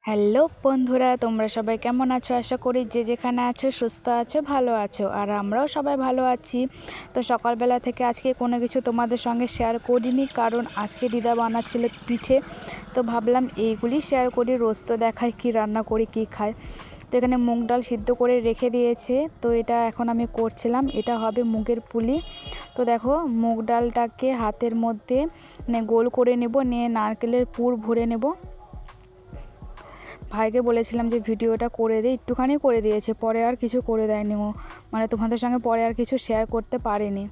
Hello বন্ধুরা, তোমরা সবাই কেমন আছো? আশা করি যে যেখানে আছো সুস্থ আছো, ভালো আছো। আর আমরাও সবাই ভালো আছি। তো সকালবেলা থেকে আজকে কোনো কিছু তোমাদের সঙ্গে শেয়ার করিনি, কারণ আজকে দিদা বানাচ্ছিল পিঠে। তো ভাবলাম এইগুলি শেয়ার করি, রোজ তো দেখাই কী রান্না করি কী খাই। তো এখানে মুগ ডাল সিদ্ধ করে রেখে দিয়েছে, তো এটা এখন আমি করছিলাম। এটা হবে মুগের পুলি। তো দেখো, মুগ ডালটাকে হাতের মধ্যে গোল করে নেব, নিয়ে নারকেলের পুর ভরে নেব। ভাইকে বলেছিলাম যে ভিডিওটা করে দে, একটুখানি করে দিয়েছে, পরে আর কিছু করে দেয়নি ও, মানে তোমাদের সঙ্গে পরে আর কিছু শেয়ার করতে পারেনি।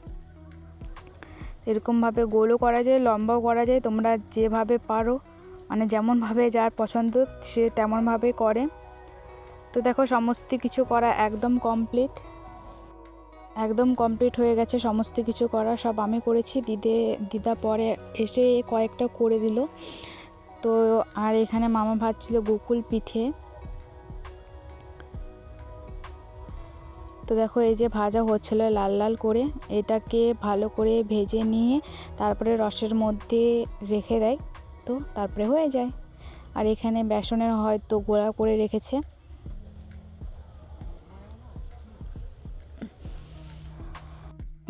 এরকমভাবে গোলও করা যায়, লম্বাও করা যায়, তোমরা যেভাবে পারো, মানে যেমনভাবে যার পছন্দ সে তেমনভাবে করে। তো দেখো, সমস্ত কিছু করা একদম কমপ্লিট হয়ে গেছে। সমস্ত কিছু করা সব আমি করেছি, দিদা পরে এসে কয়েকটা করে দিল। তো আর এখানে মামা ভাজছিল গোকুল পিঠে। তো দেখো, এই যে ভাজা হচ্ছিল লাল লাল করে, এটাকে ভালো করে ভেজে নিয়ে তারপরে রসের মধ্যে রেখে দেয়, তো তারপরে হয়ে যায়। আর এখানে বেসনের হয়তো গোলা করে রেখেছে।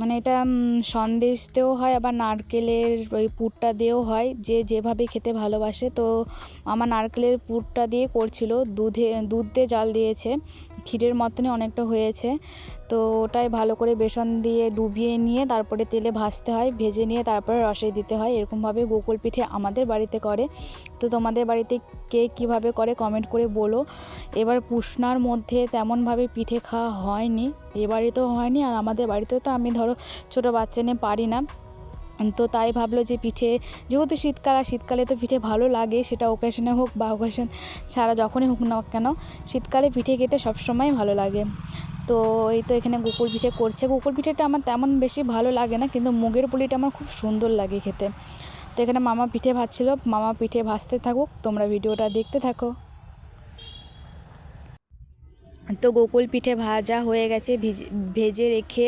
মানে এটা সন্দেশ দিয়েও হয়, আবার নারকেলের ওই পুরটা দিয়েও হয়, যে যেভাবে খেতে ভালোবাসে। তো আমার নারকেলের পুরটা দিয়ে করছিল, দুধ দিয়ে জাল দিয়েছে, ক্ষীরের মতনই অনেকটা হয়েছে। তো ওটাই ভালো করে বেসন দিয়ে ডুবিয়ে নিয়ে তারপরে তেলে ভাজতে হয়, ভেজে নিয়ে তারপরে রসে দিতে হয়। এরকমভাবে গোকুল পিঠে আমাদের বাড়িতে করে। তো তোমাদের বাড়িতে কে কীভাবে করে কমেন্ট করে বলো। এবার পুষনার মধ্যে তেমনভাবে পিঠে খাওয়া হয়নি, এ বাড়িতেও হয়নি, আর আমাদের বাড়িতেও তো আমি ধরো ছোটো বাচ্চা নিয়ে পারি না। তো তাই ভাবলো যে পিঠে, যেহেতু শীতকাল, আর শীতকালে তো পিঠে ভালো লাগে, সেটা ওকেশনে হোক বা ওকেশন ছাড়া যখনই হোক না কেন, শীতকালে পিঠে খেতে সবসময় ভালো লাগে। তো এই তো এখানে গোকুল পিঠে করছে। গোকুল পিঠেটা আমার তেমন বেশি ভালো লাগে না, কিন্তু মুগের পুলিটা আমার খুব সুন্দর লাগে খেতে। তো এখানে মামা পিঠে ভাজছিল, মামা পিঠে ভাজতে থাকুক, তোমরা ভিডিওটা দেখতে থাকো। তো গোকুল পিঠে ভাজা হয়ে গেছে, ভেজে রেখে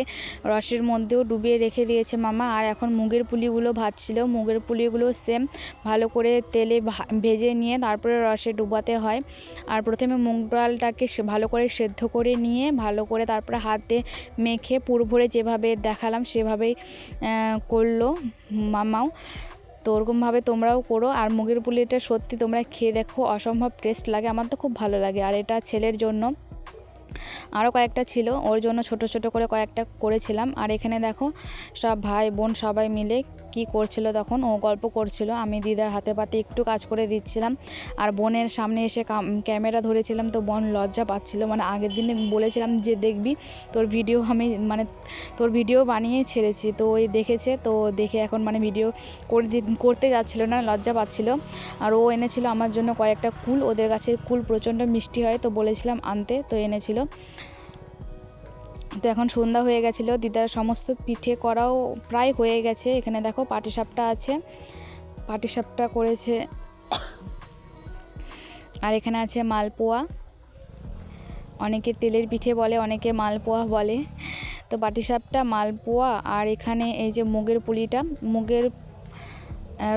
রসের মধ্যেও ডুবিয়ে রেখে দিয়েছে মামা। আর এখন মুগের পুলিগুলো ভাজছিল, মুগের পুলিগুলো সেম ভালো করে তেলে ভেজে নিয়ে তারপরে রসে ডুবাতে হয়। আর প্রথমে মুগ ডালটাকে ভালো করে সেদ্ধ করে নিয়ে ভালো করে তারপরে হাতে মেখে পুর ভরে যেভাবে দেখালাম সেভাবেই করলো মামাও। তো ওরকমভাবে তোমরাও করো। আর মুগের পুলিটা সত্যি তোমরা খেয়ে দেখো, অসম্ভব টেস্ট লাগে, আমার তো খুব ভালো লাগে। আর এটা ছেলের জন্য আরও কয়েকটা ছিল, ওর জন্য ছোট ছোট করে কয়েকটা করেছিলাম। আর এখানে দেখো, সব ভাই বোন সবাই মিলে কি করছিল, তখন ও গল্প করছিল, আমি দিদার হাতে পাতে একটু কাজ করে দিচ্ছিলাম। আর বোনের সামনে এসে ক্যামেরা ধরেছিলাম, তো বোন লজ্জা পাচ্ছিল, মানে আগের দিনে বলেছিলাম যে দেখবি তোর ভিডিও, আমি মানে তোর ভিডিও বানিয়ে ছেড়েছি, তো ওই দেখেছে, তো দেখে এখন মানে ভিডিও করতে যাচ্ছিল না, লজ্জা পাচ্ছিল। আর ও এনেছিল আমার জন্য কয়েকটা কুল, ওদের গাছের কুল প্রচণ্ড মিষ্টি হয়, তো বলেছিলাম আনতে, তো এনেছিল। তো এখন সন্ধ্যা হয়ে গেছিলো, দিদার সমস্ত পিঠে করাও প্রায় হয়ে গেছে। এখানে দেখো পাটিসাপটা আছে, পাটিসাপটা করেছে। আর এখানে আছে মালপোয়া, অনেকে তেলের পিঠে বলে, অনেকে মালপোয়া বলে। তো পাটিসাপটা, মালপোয়া, আর এখানে এই যে মুগের পুলিটা, মুগের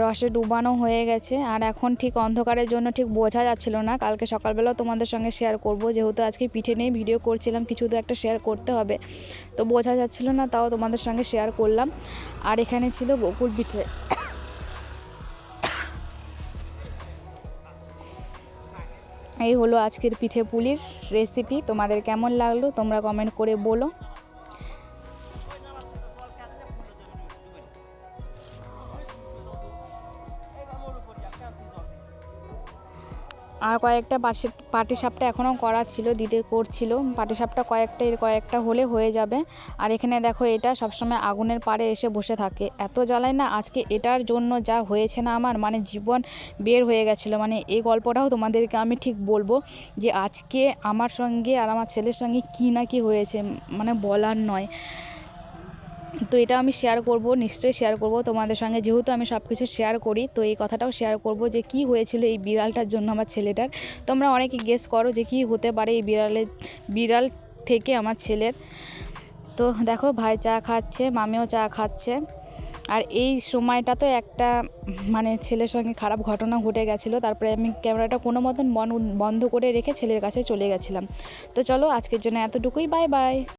রসে ডুবানো হয়ে গেছে। আর এখন ঠিক অন্ধকারের জন্য ঠিক বোঝা যাচ্ছিল না, কালকে সকালবেলাও তোমাদের সঙ্গে শেয়ার করব, যেহেতু আজকে পিঠে নিয়ে ভিডিও করছিলাম, কিছু তো একটা শেয়ার করতে হবে, তো বোঝা যাচ্ছিল না, তাও তোমাদের সঙ্গে শেয়ার করলাম। আর এখানে ছিল গোকুল পিঠে। এই হলো আজকের পিঠে পুলির রেসিপি। তোমাদের কেমন লাগলো তোমরা কমেন্ট করে বলো। আর কয়েকটা পাটিসাপটা এখনও করা ছিল, দিদি করছিল পাটিসাপটা, কয়েকটা হলে হয়ে যাবে। আর এখানে দেখো, এটা সবসময় আগুনের পাড়ে এসে বসে থাকে, এত জ্বালায় না, আজকে এটার জন্য যা হয়েছে না আমার, মানে জীবন বের হয়ে গেছিলো। মানে এই গল্পটাও তোমাদেরকে আমি ঠিক বলবো, যে আজকে আমার সঙ্গে আর আমার ছেলের সঙ্গে কী না কি হয়েছে, মানে বলার নয়। তো এটা আমি শেয়ার করব, নিশ্চয়ই শেয়ার করব তোমাদের সঙ্গে, যেহেতু আমি সব কিছু শেয়ার করি তো এই কথাটাও শেয়ার করব যে কি হয়েছিল এই বিড়ালটার জন্য আমার ছেলেটার। তোমরা অনেকে গেস করো যে কি হতে পারে এই বিড়াল থেকে আমার ছেলের। তো দেখো ভাই চা খাচ্ছে, মামিও চা খাচ্ছে। আর এই সময়টা তো একটা মানে ছেলের সঙ্গে খারাপ ঘটনা ঘটে গেছিলো, তারপরে আমি ক্যামেরাটা কোনো মতন বন্ধ করে রেখে ছেলের কাছে চলে গেছিলাম। তো চলো আজকের জন্য এতটুকুই, বাই বাই।